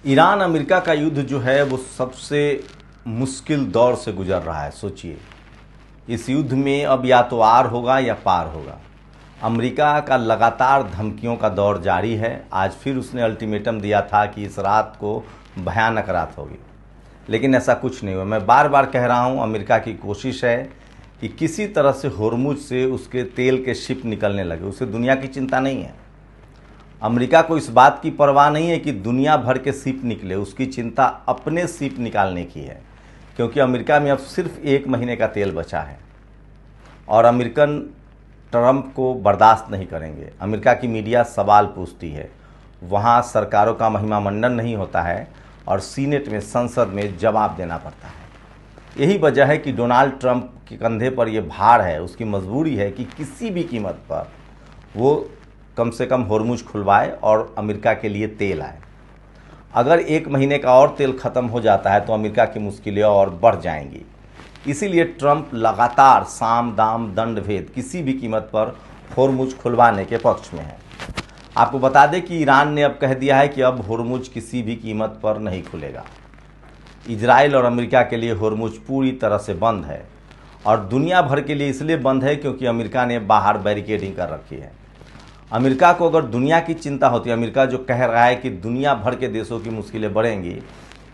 Iran America का युद्ध जो है वो सबसे मुश्किल दौर से गुजर रहा है। सोचिए, इस युद्ध में अब या तो आर होगा या पार होगा। अमेरिका का लगातार धमकियों का दौर जारी है। आज फिर उसने अल्टीमेटम दिया था कि इस रात को भयानक रात होगी, लेकिन ऐसा कुछ नहीं हुआ। मैं बार बार कह रहा हूँ, अमेरिका की कोशिश है कि किसी तरह से होर्मुज से उसके तेल के शिप निकलने लगे। उसे दुनिया की चिंता नहीं है। अमेरिका को इस बात की परवाह नहीं है कि दुनिया भर के शिप निकले, उसकी चिंता अपने शिप निकालने की है, क्योंकि अमेरिका में अब सिर्फ 1 महीने का तेल बचा है और अमेरिकन ट्रंप को बर्दाश्त नहीं करेंगे। अमेरिका की मीडिया सवाल पूछती है, वहाँ सरकारों का महिमामंडन नहीं होता है और सीनेट में, संसद में जवाब देना पड़ता है। यही वजह है कि डोनाल्ड ट्रंप के कंधे पर यह भार है। उसकी मजबूरी है कि किसी भी कीमत पर वो कम से कम होर्मुज खुलवाए और अमेरिका के लिए तेल आए। अगर 1 महीने का और तेल ख़त्म हो जाता है तो अमेरिका की मुश्किलें और बढ़ जाएंगी। इसीलिए ट्रंप लगातार साम दाम दंड भेद किसी भी कीमत पर होर्मुज खुलवाने के पक्ष में है। आपको बता दें कि ईरान ने अब कह दिया है कि अब होर्मुज किसी भी कीमत पर नहीं खुलेगा। इजराइल और अमेरिका के लिए होर्मुज पूरी तरह से बंद है और दुनिया भर के लिए इसलिए बंद है क्योंकि अमेरिका ने बाहर बैरिकेडिंग कर रखी है। अमेरिका को अगर दुनिया की चिंता होती है, अमेरिका जो कह रहा है कि दुनिया भर के देशों की मुश्किलें बढ़ेंगी,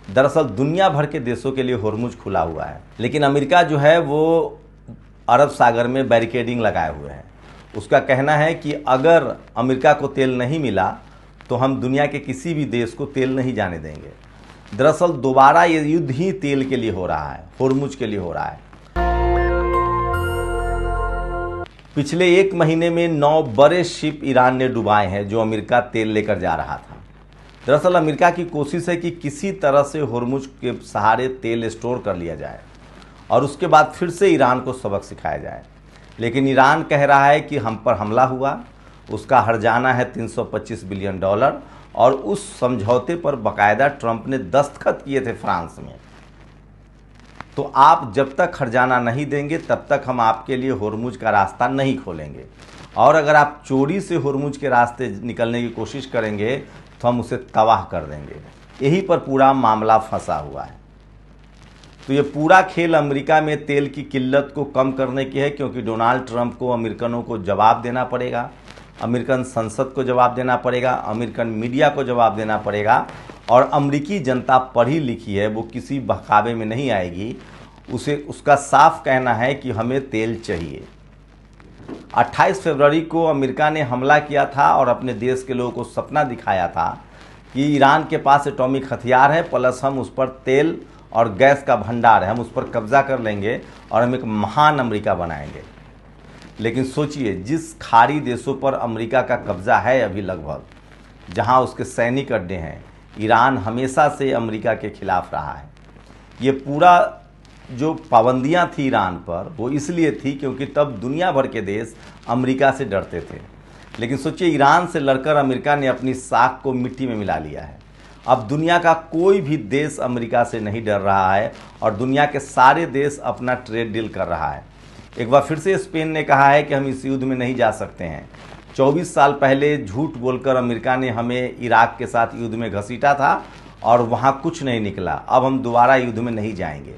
दरअसल दुनिया भर के देशों के लिए होर्मुज खुला हुआ है, लेकिन अमेरिका जो है वो अरब सागर में बैरिकेडिंग लगाए हुए है। उसका कहना है कि अगर अमेरिका को तेल नहीं मिला तो हम दुनिया के किसी भी देश को तेल नहीं जाने देंगे। दरअसल दोबारा ये युद्ध ही तेल के लिए हो रहा है, होर्मुज के लिए हो रहा है। पिछले 1 महीने में 9 बड़े शिप ईरान ने डुबाए हैं जो अमेरिका तेल लेकर जा रहा था। दरअसल अमेरिका की कोशिश है कि किसी तरह से होर्मुज के सहारे तेल स्टोर कर लिया जाए और उसके बाद फिर से ईरान को सबक सिखाया जाए। लेकिन ईरान कह रहा है कि हम पर हमला हुआ, उसका हर्जाना है $325 बिलियन और उस समझौते पर बाकायदा ट्रंप ने दस्तखत किए थे फ्रांस में। तो आप जब तक हर्जाना नहीं देंगे तब तक हम आपके लिए होर्मुज का रास्ता नहीं खोलेंगे, और अगर आप चोरी से होर्मुज के रास्ते निकलने की कोशिश करेंगे तो हम उसे तबाह कर देंगे। यही पर पूरा मामला फंसा हुआ है। तो ये पूरा खेल अमेरिका में तेल की किल्लत को कम करने की है, क्योंकि डोनाल्ड ट्रंप को अमेरिकनों को जवाब देना पड़ेगा, अमेरिकन संसद को जवाब देना पड़ेगा, अमेरिकन मीडिया को जवाब देना पड़ेगा। और अमेरिकी जनता पढ़ी लिखी है, वो किसी बहकावे में नहीं आएगी। उसका साफ कहना है कि हमें तेल चाहिए। 28 फरवरी को अमेरिका ने हमला किया था और अपने देश के लोगों को सपना दिखाया था कि ईरान के पास एटॉमिक हथियार है, प्लस हम उस पर तेल और गैस का भंडार है, हम उस पर कब्जा कर लेंगे और हम एक महान अमेरिका बनाएंगे। लेकिन सोचिए, जिस खाड़ी देशों पर अमेरिका का कब्जा है अभी लगभग, जहां उसके सैनिक अड्डे हैं, ईरान हमेशा से अमेरिका के खिलाफ रहा है। ये पूरा जो पाबंदियां थी ईरान पर, वो इसलिए थी क्योंकि तब दुनिया भर के देश अमेरिका से डरते थे। लेकिन सोचिए, ईरान से लड़कर अमेरिका ने अपनी साख को मिट्टी में मिला लिया है। अब दुनिया का कोई भी देश अमेरिका से नहीं डर रहा है और दुनिया के सारे देश अपना ट्रेड डील कर रहा है। एक बार फिर से स्पेन ने कहा है कि हम इस युद्ध में नहीं जा सकते हैं। 24 साल पहले झूठ बोलकर अमेरिका ने हमें इराक के साथ युद्ध में घसीटा था और वहाँ कुछ नहीं निकला। अब हम दोबारा युद्ध में नहीं जाएंगे।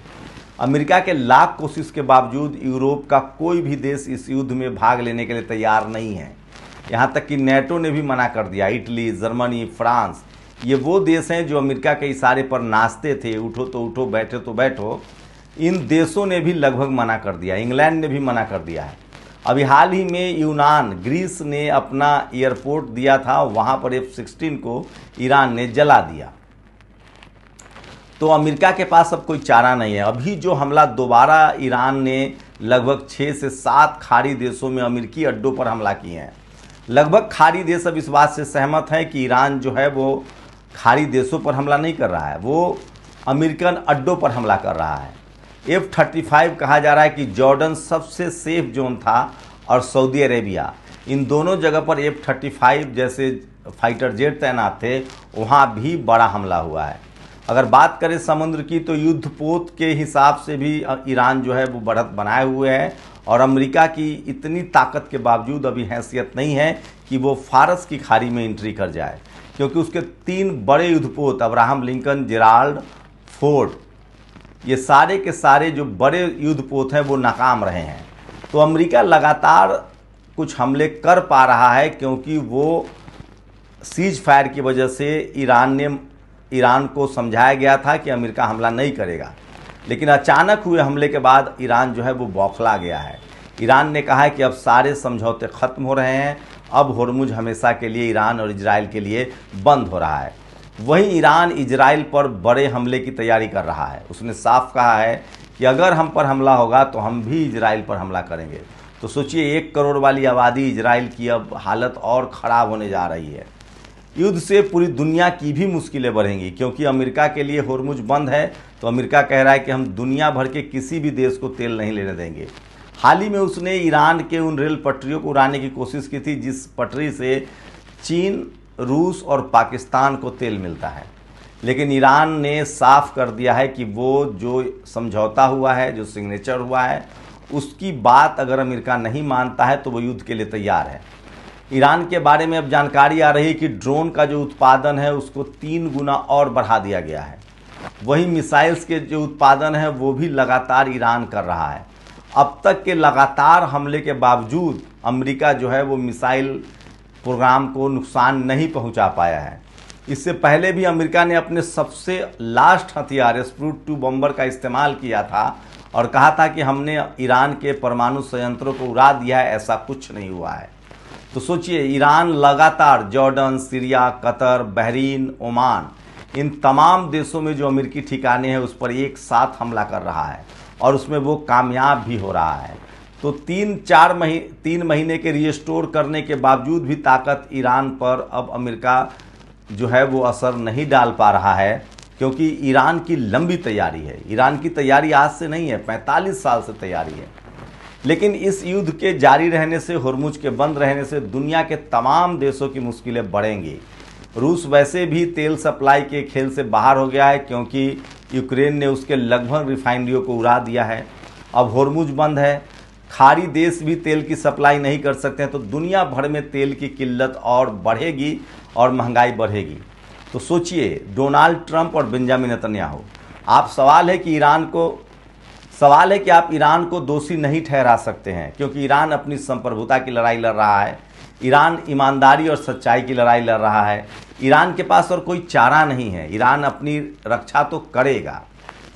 अमेरिका के लाख कोशिश के बावजूद यूरोप का कोई भी देश इस युद्ध में भाग लेने के लिए तैयार नहीं है। यहाँ तक कि नेटो ने भी मना कर दिया। इटली, जर्मनी, फ्रांस, ये वो देश हैं जो अमेरिका के इशारे पर नाचते थे, उठो तो उठो, बैठो तो बैठो। इन देशों ने भी लगभग मना कर दिया। इंग्लैंड ने भी मना कर दिया है। अभी हाल ही में यूनान, ग्रीस ने अपना एयरपोर्ट दिया था, वहाँ पर F-16 को ईरान ने जला दिया। तो अमेरिका के पास अब कोई चारा नहीं है। अभी जो हमला दोबारा ईरान ने लगभग 6 से 7 खाड़ी देशों में अमेरिकी अड्डों पर हमला किए हैं। लगभग खाड़ी देश अब इस बात से सहमत हैं कि ईरान जो है वो खाड़ी देशों पर हमला नहीं कर रहा है, वो अमेरिकन अड्डों पर हमला कर रहा है। F-35 कहा जा रहा है कि जॉर्डन सबसे सेफ जोन था और सऊदी अरेबिया, इन दोनों जगह पर F-35 जैसे फाइटर जेट तैनात थे, वहाँ भी बड़ा हमला हुआ है। अगर बात करें समुद्र की, तो युद्धपोत के हिसाब से भी ईरान जो है वो बढ़त बनाए हुए है और अमेरिका की इतनी ताकत के बावजूद अभी हैसियत नहीं है कि वो फारस की खाड़ी में एंट्री कर जाए। क्योंकि उसके 3 बड़े युद्धपोत अब्राहम लिंकन, जेराल्ड फोर्ड, ये सारे के सारे जो बड़े युद्धपोत हैं वो नाकाम रहे हैं। तो अमेरिका लगातार कुछ हमले कर पा रहा है क्योंकि वो सीज फायर की वजह से ईरान को समझाया गया था कि अमेरिका हमला नहीं करेगा, लेकिन अचानक हुए हमले के बाद ईरान जो है वो बौखला गया है। ईरान ने कहा है कि अब सारे समझौते ख़त्म हो रहे हैं, अब होर्मुज हमेशा के लिए ईरान और इजराइल के लिए बंद हो रहा है। वहीं ईरान इजराइल पर बड़े हमले की तैयारी कर रहा है। उसने साफ कहा है कि अगर हम पर हमला होगा तो हम भी इजराइल पर हमला करेंगे। तो सोचिए 1 करोड़ वाली आबादी इजराइल की अब हालत और ख़राब होने जा रही है। युद्ध से पूरी दुनिया की भी मुश्किलें बढ़ेंगी, क्योंकि अमेरिका के लिए होर्मुज बंद है तो अमेरिका कह रहा है कि हम दुनिया भर के किसी भी देश को तेल नहीं लेने देंगे। हाल ही में उसने ईरान के उन रेल पटरियों को उड़ाने की कोशिश की थी जिस पटरी से चीन, रूस और पाकिस्तान को तेल मिलता है, लेकिन ईरान ने साफ कर दिया है कि वो जो समझौता हुआ है, जो सिग्नेचर हुआ है, उसकी बात अगर अमेरिका नहीं मानता है तो वो युद्ध के लिए तैयार है। ईरान के बारे में अब जानकारी आ रही है कि ड्रोन का जो उत्पादन है उसको 3 गुना और बढ़ा दिया गया है। वहीं मिसाइल्स के जो उत्पादन है वो भी लगातार ईरान कर रहा है। अब तक के लगातार हमले के बावजूद अमेरिका जो है वो मिसाइल प्रोग्राम को नुकसान नहीं पहुंचा पाया है। इससे पहले भी अमेरिका ने अपने सबसे लास्ट हथियार स्प्रूट 2 बम्बर का इस्तेमाल किया था और कहा था कि हमने ईरान के परमाणु संयंत्रों को उड़ा दिया है, ऐसा कुछ नहीं हुआ है। तो सोचिए ईरान लगातार Jordan, Syria, Qatar, Bahrain, Oman, इन तमाम देशों में जो अमेरिकी ठिकाने हैं उस पर एक साथ हमला कर रहा है और उसमें वो कामयाब भी हो रहा है। तो 3 महीने के रिस्टोर करने के बावजूद भी ताकत ईरान पर अब अमेरिका जो है वो असर नहीं डाल पा रहा है, क्योंकि ईरान की लंबी तैयारी है। ईरान की तैयारी आज से नहीं है, 45 साल से तैयारी है। लेकिन इस युद्ध के जारी रहने से, होर्मुज के बंद रहने से दुनिया के तमाम देशों की मुश्किलें बढ़ेंगी। रूस वैसे भी तेल सप्लाई के खेल से बाहर हो गया है, क्योंकि यूक्रेन ने उसके लगभग रिफाइनरियों को उड़ा दिया है। अब होर्मुज बंद है, खाड़ी देश भी तेल की सप्लाई नहीं कर सकते हैं, तो दुनिया भर में तेल की किल्लत और बढ़ेगी और महंगाई बढ़ेगी। तो सोचिए डोनाल्ड ट्रंप और बेंजामिन नेतन्याहू, सवाल है कि आप ईरान को दोषी नहीं ठहरा सकते हैं, क्योंकि ईरान अपनी संप्रभुता की लड़ाई लड़ रहा है, ईरान ईमानदारी और सच्चाई की लड़ाई लड़ रहा है। ईरान के पास और कोई चारा नहीं है, ईरान अपनी रक्षा तो करेगा।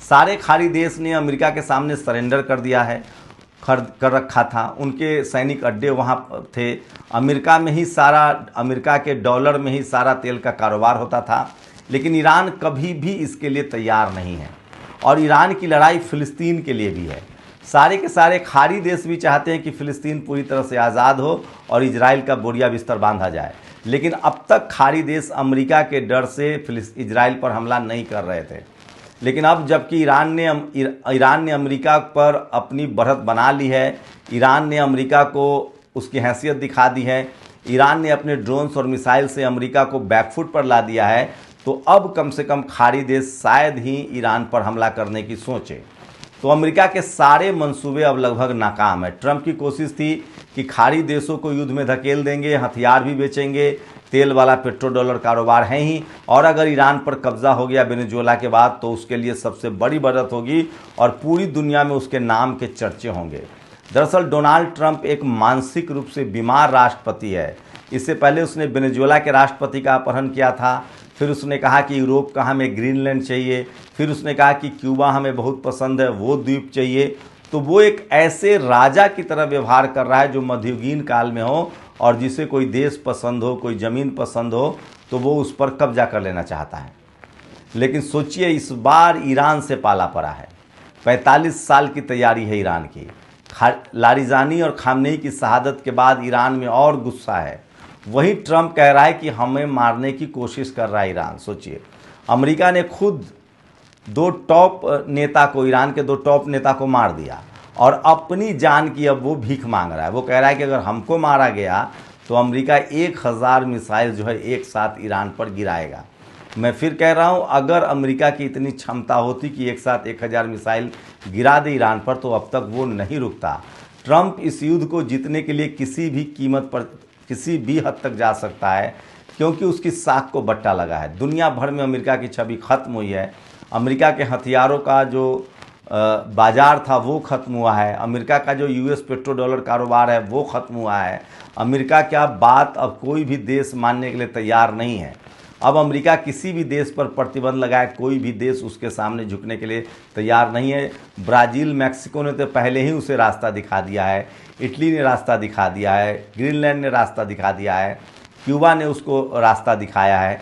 सारे खाड़ी देश ने अमेरिका के सामने सरेंडर कर दिया है, कर रखा था, उनके सैनिक अड्डे वहाँ थे। अमेरिका के डॉलर में ही सारा तेल का कारोबार होता था, लेकिन ईरान कभी भी इसके लिए तैयार नहीं है। और ईरान की लड़ाई फ़िलिस्तीन के लिए भी है। सारे के सारे खाड़ी देश भी चाहते हैं कि फ़िलिस्तीन पूरी तरह से आज़ाद हो और इजराइल का बोरिया बिस्तर बांधा जाए, लेकिन अब तक खाड़ी देश अमेरिका के डर से इजराइल पर हमला नहीं कर रहे थे। लेकिन अब जबकि ईरान ने अमेरिका पर अपनी बढ़त बना ली है, ईरान ने अमेरिका को उसकी हैसियत दिखा दी है, ईरान ने अपने ड्रोन्स और मिसाइल से अमेरिका को बैकफुट पर ला दिया है, तो अब कम से कम खाड़ी देश शायद ही ईरान पर हमला करने की सोचे। तो अमेरिका के सारे मंसूबे अब लगभग नाकाम है। ट्रंप की कोशिश थी कि खाड़ी देशों को युद्ध में धकेल देंगे, हथियार भी बेचेंगे, तेल वाला पेट्रो डॉलर कारोबार है ही, और अगर ईरान पर कब्जा हो गया वेनेजुएला के बाद तो उसके लिए सबसे बड़ी बढ़त होगी और पूरी दुनिया में उसके नाम के चर्चे होंगे। दरअसल डोनाल्ड ट्रंप एक मानसिक रूप से बीमार राष्ट्रपति है। इससे पहले उसने वेनेजुएला के राष्ट्रपति का अपहरण किया था, फिर उसने कहा कि यूरोप का हमें ग्रीनलैंड चाहिए, फिर उसने कहा कि क्यूबा हमें बहुत पसंद है, वो द्वीप चाहिए। तो वो एक ऐसे राजा की तरह व्यवहार कर रहा है जो मध्ययुगीन काल में हो, और जिसे कोई देश पसंद हो, कोई ज़मीन पसंद हो तो वो उस पर कब्जा कर लेना चाहता है। लेकिन सोचिए इस बार ईरान से पाला पड़ा है। 45 साल की तैयारी है ईरान की। लारिजानी और खामनेई की शहादत के बाद ईरान में और गुस्सा है। वही ट्रंप कह रहा है कि हमें मारने की कोशिश कर रहा है ईरान। सोचिए अमेरिका ने खुद ईरान के 2 टॉप नेता को मार दिया और अपनी जान की अब वो भीख मांग रहा है। वो कह रहा है कि अगर हमको मारा गया तो अमेरिका 1000 मिसाइल जो है एक साथ ईरान पर गिराएगा। मैं फिर कह रहा हूँ, अगर अमेरिका की इतनी क्षमता होती कि एक साथ 1000 मिसाइल गिरा दे ईरान पर तो अब तक वो नहीं रुकता। ट्रंप इस युद्ध को जीतने के लिए किसी भी कीमत पर किसी भी हद तक जा सकता है, क्योंकि उसकी साख को बट्टा लगा है। दुनिया भर में अमेरिका की छवि खत्म हुई है। अमेरिका के हथियारों का जो बाजार था वो ख़त्म हुआ है। अमेरिका का जो यूएस पेट्रो डॉलर कारोबार है वो ख़त्म हुआ है। अमेरिका क्या बात अब कोई भी देश मानने के लिए तैयार नहीं है। अब अमेरिका किसी भी देश पर प्रतिबंध लगाए, कोई भी देश उसके सामने झुकने के लिए तैयार नहीं है। ब्राज़ील, मैक्सिको ने तो पहले ही उसे रास्ता दिखा दिया है, इटली ने रास्ता दिखा दिया है, ग्रीनलैंड ने रास्ता दिखा दिया है, क्यूबा ने उसको रास्ता दिखाया है।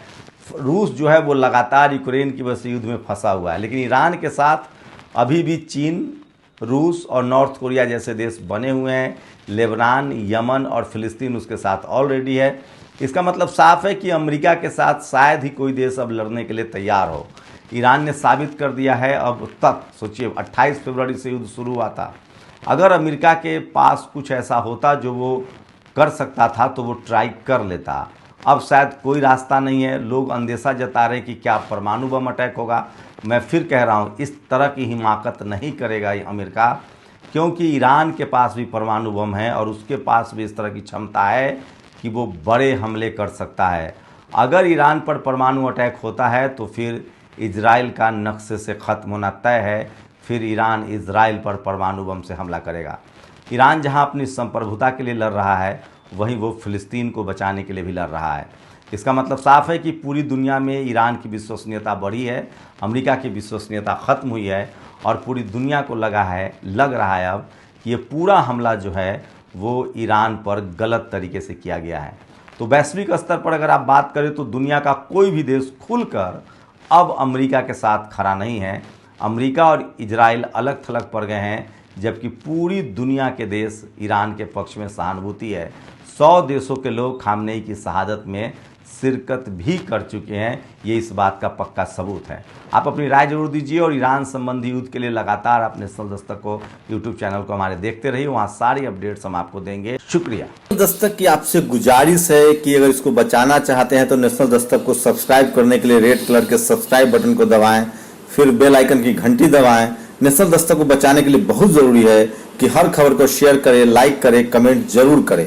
रूस जो है वो लगातार यूक्रेन की वजह से युद्ध में फंसा हुआ है। लेकिन ईरान के साथ अभी भी चीन, रूस और नॉर्थ कोरिया जैसे देश बने हुए हैं। लेबनान, यमन और फ़िलिस्तीन उसके साथ ऑलरेडी है। इसका मतलब साफ है कि अमेरिका के साथ शायद ही कोई देश अब लड़ने के लिए तैयार हो। ईरान ने साबित कर दिया है अब तक। सोचिए 28 फरवरी से युद्ध शुरू हुआ था। अगर अमेरिका के पास कुछ ऐसा होता जो वो कर सकता था तो वो ट्राई कर लेता। अब शायद कोई रास्ता नहीं है। लोग अंदेशा जता रहे हैं कि क्या परमाणु बम अटैक होगा। मैं फिर कह रहा हूँ, इस तरह की हिमाकत नहीं करेगा अमेरिका, क्योंकि ईरान के पास भी परमाणु बम है और उसके पास भी इस तरह की क्षमता है कि वो बड़े हमले कर सकता है। अगर ईरान पर परमाणु अटैक होता है तो फिर इजराइल का नक्शे से ख़त्म होना तय है। फिर ईरान इजराइल पर परमाणु बम से हमला करेगा। ईरान जहां अपनी संप्रभुता के लिए लड़ रहा है, वहीं वो फ़िलिस्तीन को बचाने के लिए भी लड़ रहा है। इसका मतलब साफ है कि पूरी दुनिया में ईरान की विश्वसनीयता बढ़ी है, अमेरिका की विश्वसनीयता ख़त्म हुई है और पूरी दुनिया को लग रहा है अब कि ये पूरा हमला जो है वो ईरान पर गलत तरीके से किया गया है। तो वैश्विक स्तर पर अगर आप बात करें तो दुनिया का कोई भी देश खुलकर अब अमेरिका के साथ खड़ा नहीं है। अमेरिका और इजराइल अलग थलग पड़ गए हैं, जबकि पूरी दुनिया के देश ईरान के पक्ष में सहानुभूति है। 100 देशों के लोग खामनेई की शहादत में शिरकत भी कर चुके हैं। ये इस बात का पक्का सबूत है। आप अपनी राय जरूर दीजिए और ईरान संबंधी युद्ध के लिए लगातार आप नेशनल दस्तक को यूट्यूब चैनल को हमारे देखते रहिए। वहाँ सारी अपडेट्स हम आपको देंगे। शुक्रिया। दस्तक की आपसे गुजारिश है कि अगर इसको बचाना चाहते हैं तो नेशनल दस्तक को सब्सक्राइब करने के लिए रेड कलर के सब्सक्राइब बटन को दबाएं, फिर बेल आइकन की घंटी दबाएं। नेशनल दस्तक को बचाने के लिए बहुत जरूरी है कि हर खबर को शेयर करें, लाइक करें, कमेंट जरूर करें।